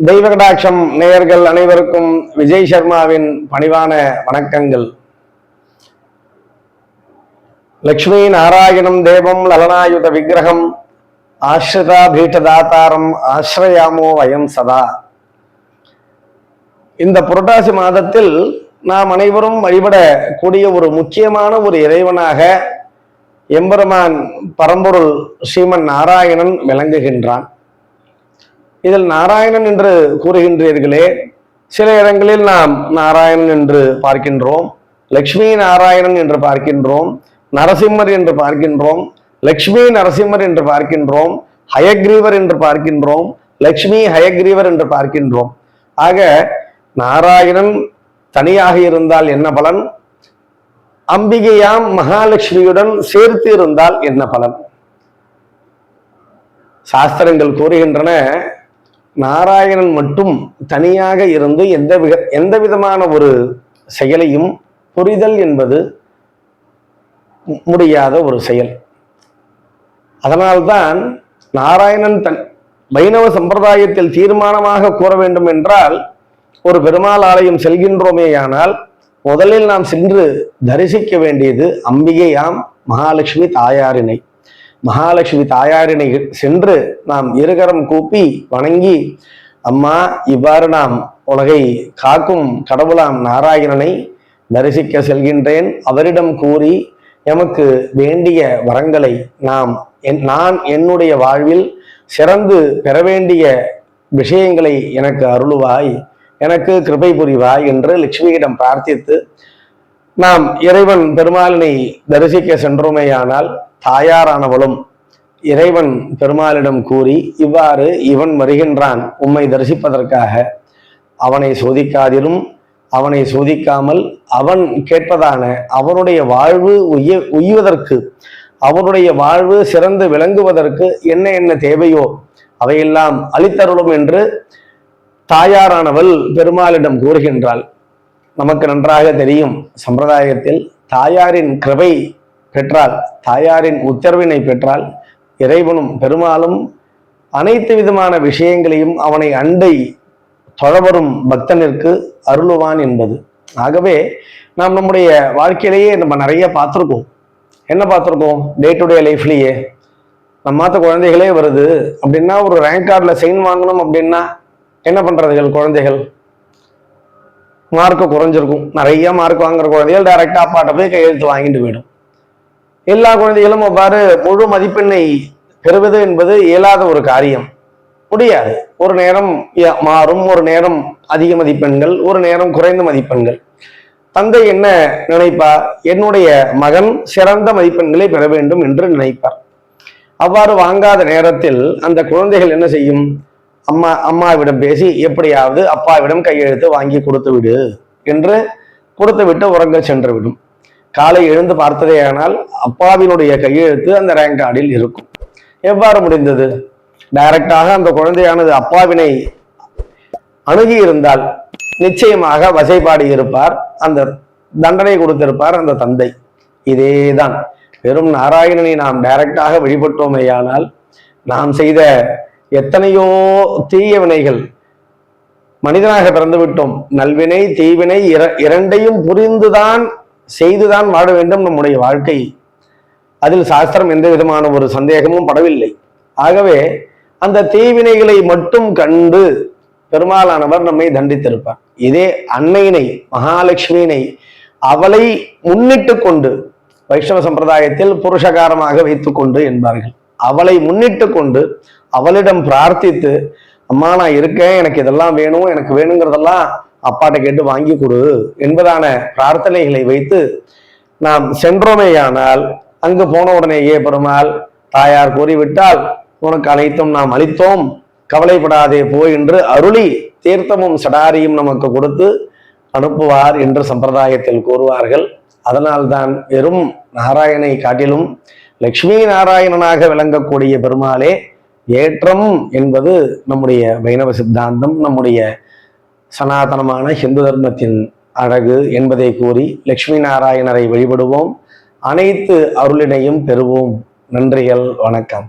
தெய்வகடாட்சம் நேயர்கள் அனைவருக்கும் விஜய் சர்மாவின் பணிவான வணக்கங்கள். லக்ஷ்மி நாராயணம் தேவம் லலனாயுத விக்கிரகம் ஆஸ்ரிதா பீட்டதாத்தாரம் ஆஸ்ரயாமோ வயம் சதா. இந்த புரட்டாசி மாதத்தில் நாம் அனைவரும் வழிபடக்கூடிய ஒரு முக்கியமான ஒரு இறைவனாக எம்பெருமான் பரம்பொருள் ஸ்ரீமன் நாராயணன் விளங்குகின்றான். இதில் நாராயணன் என்று கூறுகின்றீர்களே, சில இடங்களில் நாம் நாராயணன் என்று பார்க்கின்றோம், லக்ஷ்மி நாராயணன் என்று பார்க்கின்றோம், நரசிம்மர் என்று பார்க்கின்றோம், லக்ஷ்மி நரசிம்மர் என்று பார்க்கின்றோம், ஹயக்ரீவர் என்று பார்க்கின்றோம், லக்ஷ்மி ஹயக்ரீவர் என்று பார்க்கின்றோம். ஆக நாராயணன் தனியாக இருந்தால் என்ன பலன், அம்பிகையாம் மகாலட்சுமியுடன் சேர்த்து இருந்தால் என்ன பலன்? சாஸ்திரங்கள் கூறுகின்றன, நாராயணன் மட்டும் தனியாக இருந்து எந்த விதமான ஒரு செயலையும் புரிதல் என்பது முடியாத ஒரு செயல். அதனால்தான் நாராயணன் வைணவ சம்பிரதாயத்தில் தீர்மானமாக கூற வேண்டும் என்றால், ஒரு பெருமாள் ஆலயம் செல்கின்றோமேயானால் முதலில் நாம் சென்று தரிசிக்க வேண்டியது அம்பிகையாம் மகாலட்சுமி தாயாரினை. மகாலட்சுமி தாயாரினை சென்று நாம் இருகரம் கூப்பி வணங்கி, அம்மா, இவ்வாறு நாம் உலகை காக்கும் கடவுளாம் நாராயணனை தரிசிக்க செல்கின்றேன், அவரிடம் கூறி எமக்கு வேண்டிய வரங்களை நான் என்னுடைய வாழ்வில் சிறந்து பெற வேண்டிய விஷயங்களை எனக்கு அருளுவாய், எனக்கு கிருபை புரிவாய் என்று லட்சுமியிடம் பிரார்த்தித்து நாம் இறைவன் பெருமாளினை தரிசிக்க சென்றோமேயானால், தாயாரானவளும் இறைவன் பெருமாளிடம் கூறி, இவ்வாறு இவன் வருகின்றான் உம்மை தரிசிப்பதற்காக, அவனை சோதிக்காதிரும், அவனை சோதிக்காமல் அவன் கேட்பதான அவனுடைய வாழ்வு உய்வதற்கு, அவனுடைய வாழ்வு சிறந்து விளங்குவதற்கு என்ன என்ன தேவையோ அவையெல்லாம் அளித்தருளும் என்று தாயாரானவள் பெருமாளிடம் கூறுகின்றாள். நமக்கு நன்றாக தெரியும், சம்பிரதாயத்தில் தாயாரின் கிருபை பெற்றால், தாயாரின் உத்தரவினை பெற்றால் இறைவனும் பெருமாளும் அனைத்து விதமான விஷயங்களையும் அவனை அண்டை தொழவரும் பக்தனிற்கு அருளுவான் என்பது. ஆகவே நாம் நம்முடைய வாழ்க்கையிலேயே நம்ம நிறைய பார்த்துருக்கோம். என்ன பார்த்துருக்கோம்? டே டு டே லைஃப்லேயே நம்ம மாற்ற குழந்தைகளே வருது அப்படின்னா, ஒரு ரேங்க் கார்டில் சைன் வாங்கணும் அப்படின்னா என்ன பண்றதுகள்? குழந்தைகள் மார்க்கு குறைஞ்சிருக்கும், நிறைய மார்க் வாங்குற குழந்தைகள் டைரக்டா அப்பாட்ட போய் கையெழுத்து வாங்கிட்டு போயிடும். எல்லா குழந்தைகளும் அவ்வாறு முழு மதிப்பெண்ணை பெறுவது என்பது இயலாத ஒரு காரியம், முடியாது. ஒரு நேரம் மாறும், ஒரு நேரம் அதிக மதிப்பெண்கள், ஒரு நேரம் குறைந்த மதிப்பெண்கள். தந்தை என்ன நினைப்பார்? என்னுடைய மகன் சிறந்த மதிப்பெண்களை பெற வேண்டும் என்று நினைப்பார். அவ்வாறு வாங்காத நேரத்தில் அந்த குழந்தைகள் என்ன செய்யும்? அம்மாவிடம் பேசி எப்படியாவது அப்பாவிடம் கையெழுத்து வாங்கி கொடுத்து விடு என்று கொடுத்து விட்டு உறங்க சென்று விடும். காலை எழுந்து பார்த்ததேயானால் அப்பாவினுடைய கையெழுத்து அந்த ரேங்க் கார்டில் இருக்கும். எவ்வாறு முடிந்தது? டைரக்டாக அந்த குழந்தையானது அப்பாவினை அணுகி இருந்தால் நிச்சயமாக வசைபாடி இருப்பார், அந்த தண்டனை கொடுத்திருப்பார் அந்த தந்தை. இதேதான், வெறும் நாராயணனை நாம் டைரக்டாக வழிபட்டோமேயானால் நாம் செய்த எத்தனையோ தீய வினைகள், மனிதனாக பிறந்து விட்டோம், நல்வினை தீவினை இரண்டையும் புரிந்துதான் செய்துதான் வாழ வேண்டும் நம்முடைய வாழ்க்கை. அதில் சாஸ்திரம் எந்த விதமான ஒரு சந்தேகமும் படவில்லை. ஆகவே அந்த தீவினைகளை மட்டும் கண்டு பெருமாளானவர் நம்மை தண்டித்திருப்பார். இதே அன்னையினை, மகாலட்சுமியினை, அவளை முன்னிட்டு கொண்டு, வைஷ்ணவ சம்பிரதாயத்தில் புருஷகாரமாக வைத்துக் கொண்டு என்பார்கள், அவளை முன்னிட்டு கொண்டு அவளிடம் பிரார்த்தித்து, அம்மா நான் இருக்கேன், எனக்கு இதெல்லாம் வேணும், எனக்கு வேணுங்கிறதெல்லாம் அப்பாட்ட கேட்டு வாங்கி கொடு என்பதான பிரார்த்தனைகளை வைத்து நாம் சென்றோமேயானால், அங்கு போன உடனேயே பெருமாள் தாயார் கூறிவிட்டால், உனக்கு அனைத்தும் நாம் அளித்தோம், கவலைப்படாதே போ என்று அருளி தீர்த்தமும் சடாரியும் நமக்கு கொடுத்து அனுப்புவார் என்று சம்பிரதாயத்தில் கூறுவார்கள். அதனால்தான் வெறும் நாராயணனை காட்டிலும் லக்ஷ்மி நாராயணனாக விளங்கக்கூடிய பெருமாளே ஏற்றம் என்பது நம்முடைய வைணவ சித்தாந்தம், நம்முடைய சனாதனமான ஹிந்து தர்மத்தின் அழகு என்பதை கூறி லக்ஷ்மி நாராயணரை வழிபடுவோம், அனைத்து அருளினையும் பெறுவோம். நன்றிகள், வணக்கம்.